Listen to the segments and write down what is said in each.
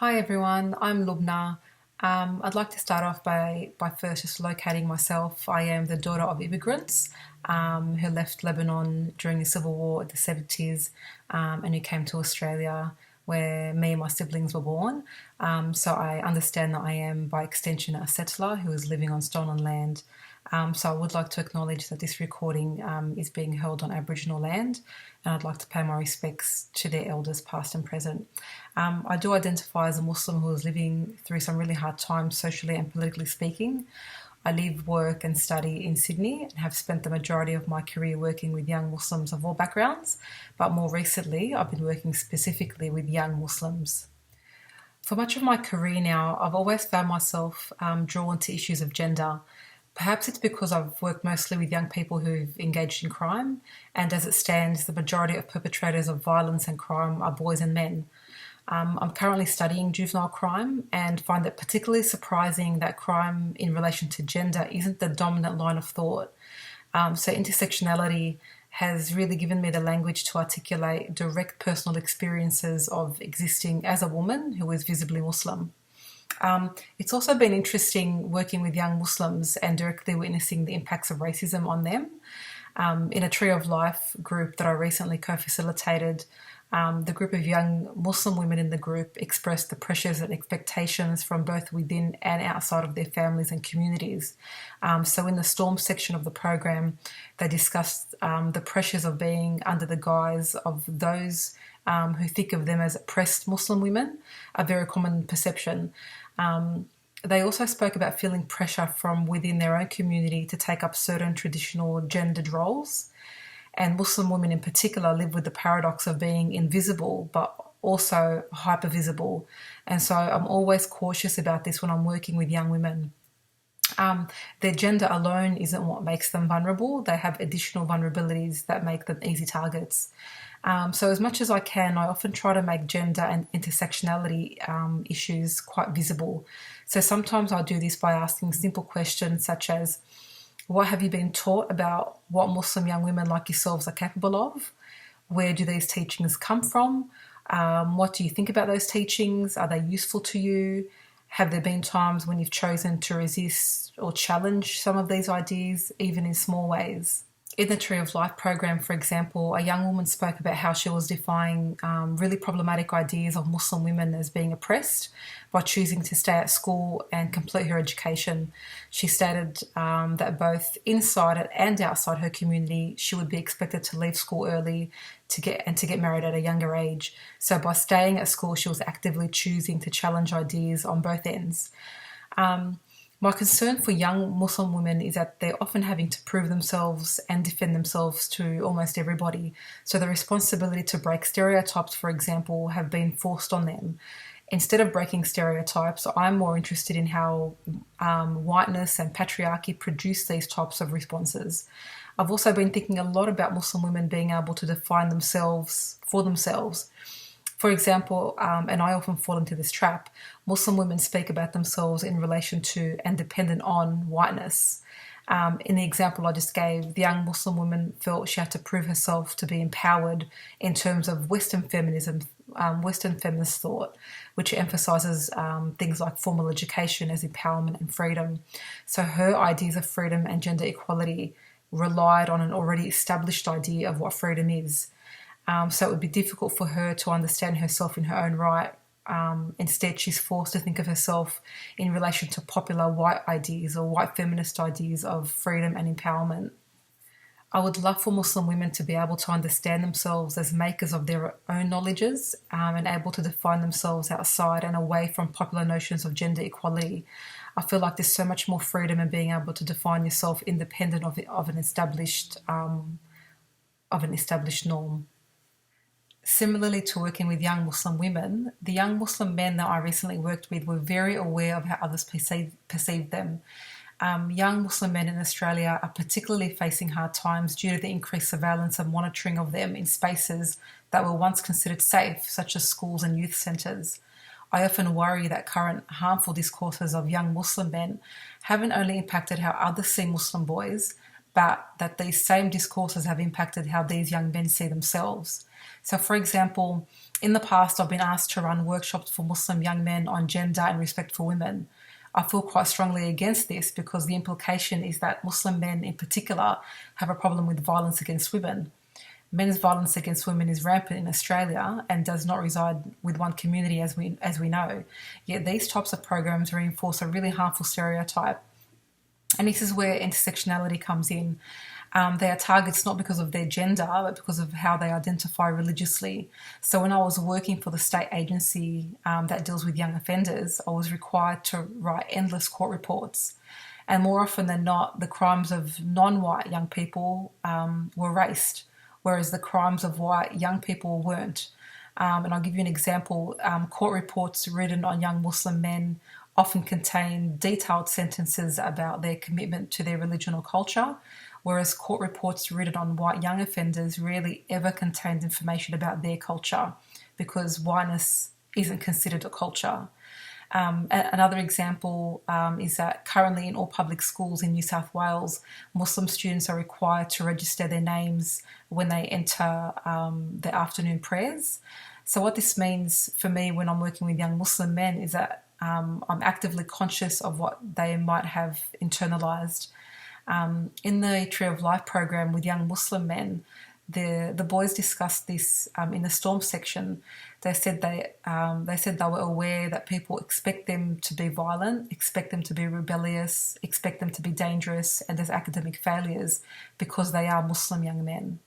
Hi everyone, I'm Lubna. I'd like to start off by first just locating myself. I am the daughter of immigrants who left Lebanon during the Civil War in the 70s and who came to Australia where me and my siblings were born. So I understand that I am by extension a settler who is living on stolen land. So I would like to acknowledge that this recording is being held on Aboriginal land, and I'd like to pay my respects to their elders past and present. I do identify as a Muslim who is living through some really hard times socially and politically speaking. I live, work and study in Sydney and have spent the majority of my career working with young Muslims of all backgrounds, but more recently I've been working specifically with young Muslims. For much of my career now, I've always found myself drawn to issues of gender. Perhaps it's because I've worked mostly with young people who've engaged in crime, and as it stands, the majority of perpetrators of violence and crime are boys and men. I'm currently studying juvenile crime and find it particularly surprising that crime in relation to gender isn't the dominant line of thought. So intersectionality has really given me the language to articulate direct personal experiences of existing as a woman who is visibly Muslim. It's also been interesting working with young Muslims and directly witnessing the impacts of racism on them. In a Tree of Life group that I recently co-facilitated, the group of young Muslim women in the group expressed the pressures and expectations from both within and outside of their families and communities. So in the Storm section of the program, they discussed the pressures of being under the guise of those who think of them as oppressed Muslim women, a very common perception. They also spoke about feeling pressure from within their own community to take up certain traditional gendered roles. And Muslim women in particular live with the paradox of being invisible but also hypervisible. And so I'm always cautious about this when I'm working with young women. Their gender alone isn't what makes them vulnerable. They have additional vulnerabilities that make them easy targets. So as much as I can, I often try to make gender and intersectionality issues quite visible. So sometimes I do this by asking simple questions such as, what have you been taught about what Muslim young women like yourselves are capable of? Where do these teachings come from? What do you think about those teachings? Are they useful to you? Have there been times when you've chosen to resist or challenge some of these ideas, even in small ways? In the Tree of Life program, for example, a young woman spoke about how she was defying really problematic ideas of Muslim women as being oppressed by choosing to stay at school and complete her education. She stated that both inside and outside her community, she would be expected to leave school early to get married at a younger age. So by staying at school, she was actively choosing to challenge ideas on both ends. My concern for young Muslim women is that they're often having to prove themselves and defend themselves to almost everybody. So the responsibility to break stereotypes, for example, have been forced on them. Instead of breaking stereotypes, I'm more interested in how whiteness and patriarchy produce these types of responses. I've also been thinking a lot about Muslim women being able to define themselves for themselves. For example, and I often fall into this trap, Muslim women speak about themselves in relation to and dependent on whiteness. In the example I just gave, the young Muslim woman felt she had to prove herself to be empowered in terms of Western feminism, Western feminist thought, which emphasises things like formal education as empowerment and freedom. So her ideas of freedom and gender equality relied on an already established idea of what freedom is. So it would be difficult for her to understand herself in her own right. Instead, she's forced to think of herself in relation to popular white ideas or white feminist ideas of freedom and empowerment. I would love for Muslim women to be able to understand themselves as makers of their own knowledges and able to define themselves outside and away from popular notions of gender equality. I feel like there's so much more freedom in being able to define yourself independent of an established norm. Similarly to working with young Muslim women, the young Muslim men that I recently worked with were very aware of how others perceived them. Young Muslim men in Australia are particularly facing hard times due to the increased surveillance and monitoring of them in spaces that were once considered safe, such as schools and youth centres. I often worry that current harmful discourses of young Muslim men haven't only impacted how others see Muslim boys, but that these same discourses have impacted how these young men see themselves. So, for example, in the past, I've been asked to run workshops for Muslim young men on gender and respect for women. I feel quite strongly against this because the implication is that Muslim men in particular have a problem with violence against women. Men's violence against women is rampant in Australia and does not reside with one community as we know. Yet these types of programs reinforce a really harmful stereotype. And this is where intersectionality comes in. They are targets not because of their gender, but because of how they identify religiously. So when I was working for the state agency that deals with young offenders, I was required to write endless court reports. And more often than not, the crimes of non-white young people were erased, whereas the crimes of white young people weren't. And I'll give you an example. Court reports written on young Muslim men often contain detailed sentences about their commitment to their religion or culture, whereas court reports written on white young offenders rarely ever contained information about their culture because whiteness isn't considered a culture. Another example is that currently in all public schools in New South Wales, Muslim students are required to register their names when they enter their afternoon prayers. So what this means for me when I'm working with young Muslim men is that I'm actively conscious of what they might have internalized. In the Tree of Life program with young Muslim men, the boys discussed this in the Storm section. They said they were aware that people expect them to be violent, expect them to be rebellious, expect them to be dangerous and as academic failures because they are Muslim young men.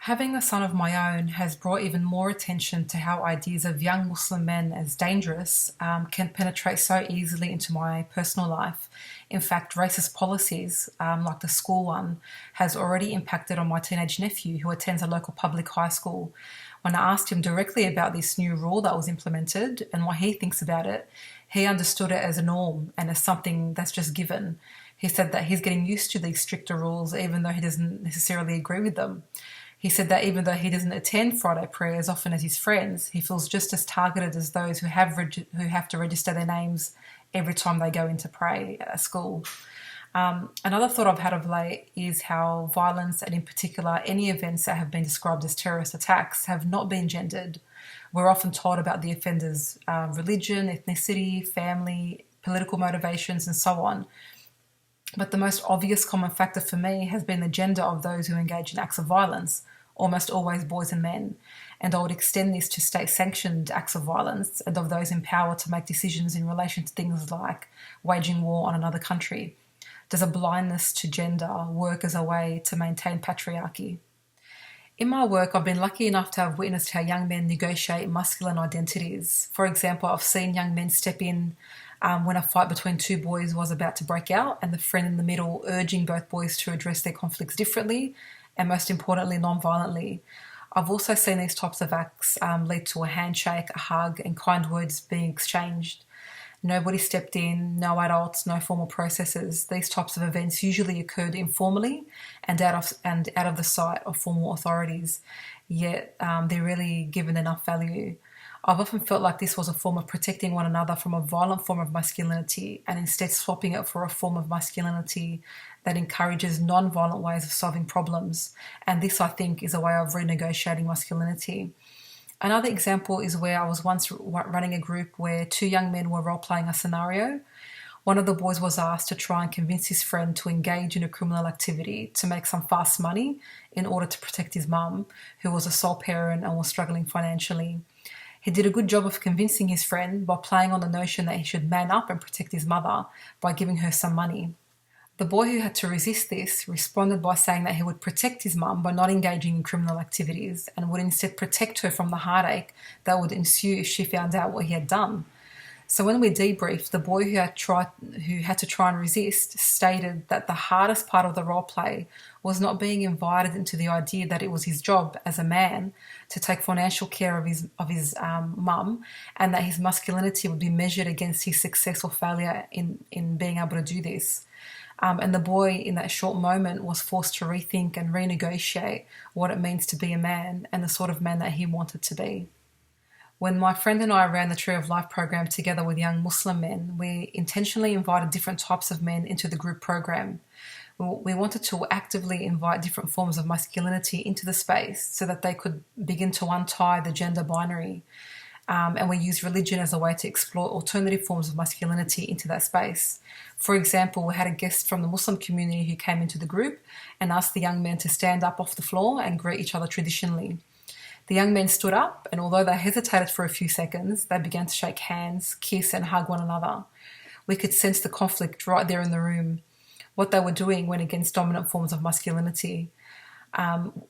Having a son of my own has brought even more attention to how ideas of young Muslim men as dangerous can penetrate so easily into my personal life. In fact, racist policies, like the school one, has already impacted on my teenage nephew who attends a local public high school. When I asked him directly about this new rule that was implemented and what he thinks about it, he understood it as a norm and as something that's just given. He said that he's getting used to these stricter rules even though he doesn't necessarily agree with them. He said that even though he doesn't attend Friday prayer as often as his friends, he feels just as targeted as those who have to register their names every time they go into pray at school. Another thought I've had of late is how violence, and in particular any events that have been described as terrorist attacks, have not been gendered. We're often told about the offender's religion, ethnicity, family, political motivations, and so on. But the most obvious common factor for me has been the gender of those who engage in acts of violence, almost always boys and men. And I would extend this to state-sanctioned acts of violence and of those in power to make decisions in relation to things like waging war on another country. Does a blindness to gender work as a way to maintain patriarchy? In my work, I've been lucky enough to have witnessed how young men negotiate masculine identities. For example, I've seen young men step in when a fight between two boys was about to break out and the friend in the middle urging both boys to address their conflicts differently and, most importantly, non-violently. I've also seen these types of acts lead to a handshake, a hug and kind words being exchanged. Nobody stepped in, no adults, no formal processes. These types of events usually occurred informally and out of the sight of formal authorities, yet they're really given enough value. I've often felt like this was a form of protecting one another from a violent form of masculinity and instead swapping it for a form of masculinity that encourages non-violent ways of solving problems. And this, I think, is a way of renegotiating masculinity. Another example is where I was once running a group where two young men were role-playing a scenario. One of the boys was asked to try and convince his friend to engage in a criminal activity to make some fast money in order to protect his mum, who was a sole parent and was struggling financially. He did a good job of convincing his friend by playing on the notion that he should man up and protect his mother by giving her some money. The boy who had to resist this responded by saying that he would protect his mum by not engaging in criminal activities and would instead protect her from the heartache that would ensue if she found out what he had done. So when we debriefed, the boy who had to try and resist stated that the hardest part of the role play was not being invited into the idea that it was his job as a man to take financial care of his mum, and that his masculinity would be measured against his success or failure in being able to do this. And the boy in that short moment was forced to rethink and renegotiate what it means to be a man and the sort of man that he wanted to be. When my friend and I ran the Tree of Life program together with young Muslim men, we intentionally invited different types of men into the group program. We wanted to actively invite different forms of masculinity into the space so that they could begin to untie the gender binary. And we use religion as a way to explore alternative forms of masculinity into that space. For example, we had a guest from the Muslim community who came into the group and asked the young men to stand up off the floor and greet each other traditionally. The young men stood up, and although they hesitated for a few seconds, they began to shake hands, kiss, and hug one another. We could sense the conflict right there in the room. What they were doing went against dominant forms of masculinity.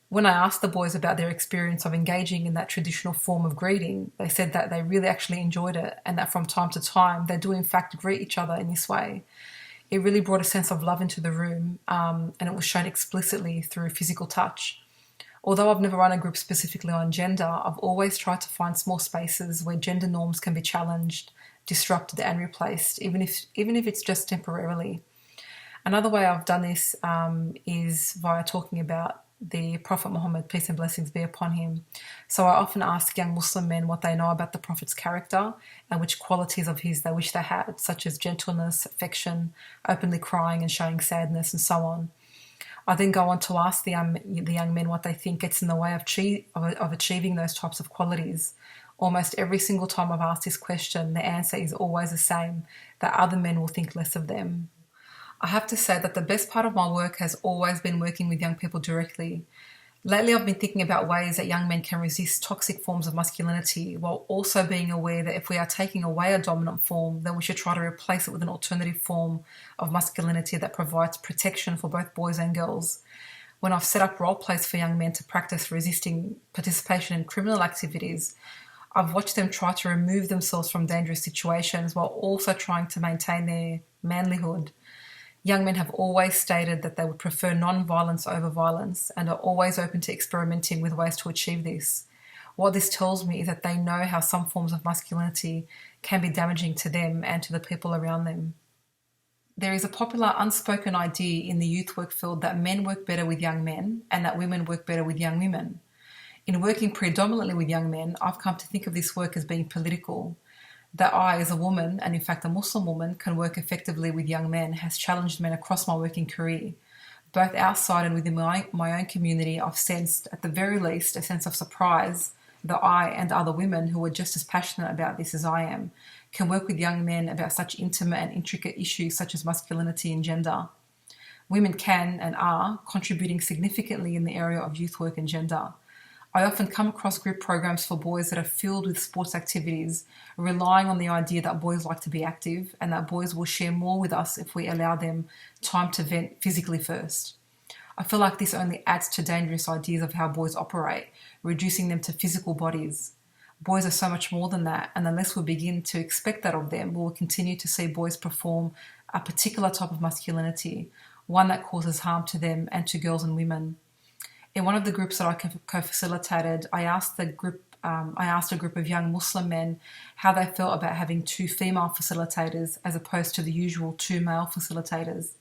When I asked the boys about their experience of engaging in that traditional form of greeting, they said that they really actually enjoyed it and that from time to time they do in fact greet each other in this way. It really brought a sense of love into the room, and it was shown explicitly through physical touch. Although I've never run a group specifically on gender, I've always tried to find small spaces where gender norms can be challenged, disrupted and replaced, even if it's just temporarily. Another way I've done this is via talking about the Prophet Muhammad, peace and blessings be upon him. So I often ask young Muslim men what they know about the Prophet's character and which qualities of his they wish they had, such as gentleness, affection, openly crying and showing sadness, and so on. I then go on to ask the young men what they think gets in the way of achieving those types of qualities. Almost every single time I've asked this question, the answer is always the same, that other men will think less of them. I have to say that the best part of my work has always been working with young people directly. Lately, I've been thinking about ways that young men can resist toxic forms of masculinity while also being aware that if we are taking away a dominant form, then we should try to replace it with an alternative form of masculinity that provides protection for both boys and girls. When I've set up role plays for young men to practice resisting participation in criminal activities, I've watched them try to remove themselves from dangerous situations while also trying to maintain their manlyhood. Young men have always stated that they would prefer non-violence over violence and are always open to experimenting with ways to achieve this. What this tells me is that they know how some forms of masculinity can be damaging to them and to the people around them. There is a popular unspoken idea in the youth work field that men work better with young men and that women work better with young women. In working predominantly with young men, I've come to think of this work as being political. That I, as a woman, and in fact a Muslim woman, can work effectively with young men has challenged men across my working career. Both outside and within my own community, I've sensed, at the very least, a sense of surprise that I and other women who are just as passionate about this as I am can work with young men about such intimate and intricate issues such as masculinity and gender. Women can and are contributing significantly in the area of youth work and gender. I often come across group programs for boys that are filled with sports activities, relying on the idea that boys like to be active and that boys will share more with us if we allow them time to vent physically first. I feel like this only adds to dangerous ideas of how boys operate, reducing them to physical bodies. Boys are so much more than that, and unless we begin to expect that of them, we will continue to see boys perform a particular type of masculinity, one that causes harm to them and to girls and women. In one of the groups that I co-facilitated, I asked a group of young Muslim men how they felt about having 2 female facilitators as opposed to the usual 2 male facilitators.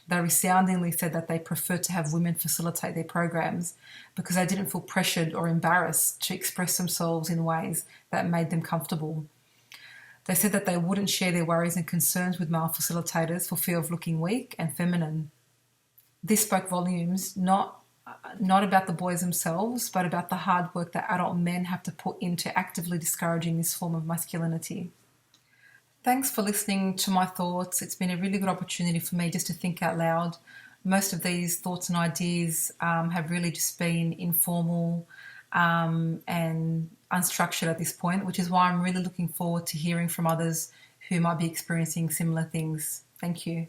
They resoundingly said that they preferred to have women facilitate their programs because they didn't feel pressured or embarrassed to express themselves in ways that made them comfortable. They said that they wouldn't share their worries and concerns with male facilitators for fear of looking weak and feminine. This spoke volumes, not about the boys themselves, but about the hard work that adult men have to put into actively discouraging this form of masculinity. Thanks for listening to my thoughts. It's been a really good opportunity for me just to think out loud. Most of these thoughts and ideas have really just been informal and unstructured at this point, which is why I'm really looking forward to hearing from others who might be experiencing similar things. Thank you.